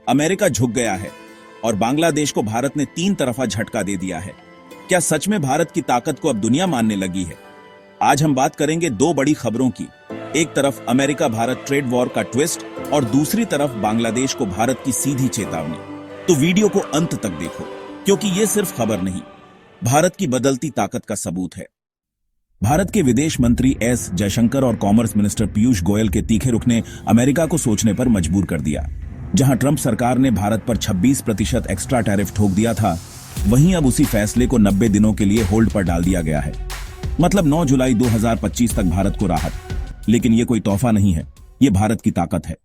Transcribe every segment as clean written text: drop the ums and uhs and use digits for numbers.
America झुक गया है और बांग्लादेश को भारत ने 3 तरफा झटका दे दिया है। क्या सच में भारत की ताकत को अब दुनिया मानने लगी है? आज हम बात करेंगे 2 बड़ी खबरों की। एक तरफ अमेरिका भारत ट्रेड वॉर का ट्विस्ट और दूसरी तरफ बांग्लादेश को भारत की सीधी चेतावनी। तो वीडियो को अंत तक देखो, क्योंकि ये सिर्फ खबर नहीं, भारत की बदलती ताकत का सबूत है। भारत के विदेश मंत्री एस जयशंकर और कॉमर्स मिनिस्टर पीयूष गोयल के तीखे रुख ने अमेरिका को सोचने पर मजबूर कर दिया। जहां ट्रंप सरकार ने भारत पर 26% एक्स्ट्रा टैरिफ ठोक दिया था, वहीं अब उसी फैसले को 90 दिनों के लिए होल्ड पर डाल दिया गया है। मतलब 9 जुलाई 2025 तक भारत को राहत। लेकिन ये कोई तोहफा नहीं है, ये भारत की ताकत है।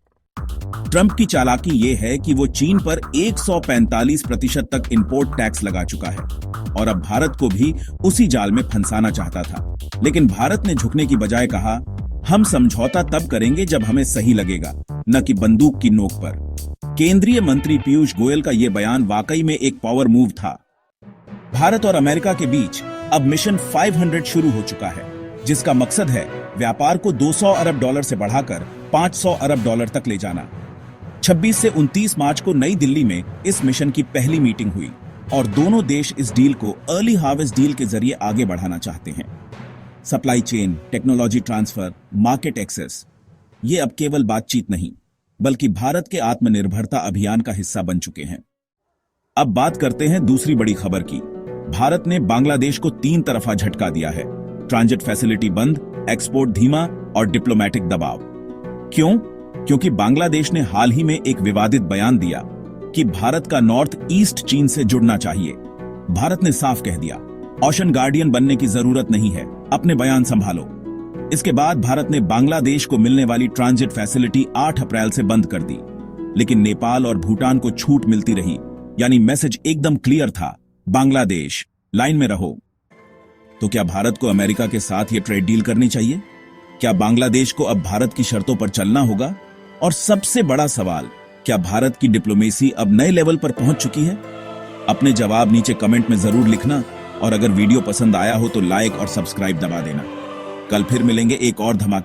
ट्रंप की चालाकी ये है कि वो चीन पर 145% तक इंपोर्ट टैक्स लगा चुका है और अब भारत को भी उसी जाल में फंसाना चाहता था। लेकिन भारत ने झुकने की बजाय कहा, हम समझौता तब करेंगे जब हमें सही लगेगा, न कि बंदूक की नोक पर। केंद्रीय मंत्री पीयूष गोयल का यह बयान वाकई में एक पावर मूव था। भारत और अमेरिका के बीच अब मिशन 500 शुरू हो चुका है, जिसका मकसद है व्यापार को 200 अरब डॉलर से बढ़ाकर 500 अरब डॉलर तक ले जाना। 26 से 29 मार्च को नई दिल्ली में इस मिशन की पहली मीटिंग हुई और दोनों देश इस डील को अर्ली हार्वेस्ट डील के जरिए आगे बढ़ाना चाहते हैं। Supply chain, technology transfer, market access, ये अब केवल बातचीत नहीं, बल्कि भारत के आत्मनिर्भरता अभियान का हिस्सा बन चुके हैं। अब बात करते हैं दूसरी बड़ी खबर की। भारत ने बांग्लादेश को 3 तरफा झटका दिया है। ट्रांजिट फैसिलिटी बंद, एक्सपोर्ट धीमा और डिप्लोमेटिक दबाव। क्यों? क्योंकि बांग्लादेश ने हाल ही में एक विवादित बयान दिया कि भारत का नॉर्थ ईस्ट चीन से जुड़ना चाहिए। भारत ने साफ कह दिया, ओशन गार्डियन बनने की जरूरत नहीं है, अपने बयान संभालो। इसके बाद भारत ने बांग्लादेश को मिलने वाली ट्रांजिट फैसिलिटी 8 अप्रैल से बंद कर दी। लेकिन नेपाल और भूटान को छूट मिलती रही, यानी मैसेज एकदम क्लियर था, बांग्लादेश लाइन में रहो। तो क्या भारत को अमेरिका के साथ ये ट्रेड डील करनी चाहिए? क्या बांग्लादेश को अब भारत की शर्तों पर चलना होगा? और सबसे बड़ा सवाल, क्या भारत की डिप्लोमेसी अब नए लेवल पर पहुंच चुकी है? अपने जवाब नीचे कमेंट में जरूर लिखना और अगर वीडियो पसंद आया हो तो लाइक और सब्सक्राइब दबा देना। कल फिर मिलेंगे एक और धमाके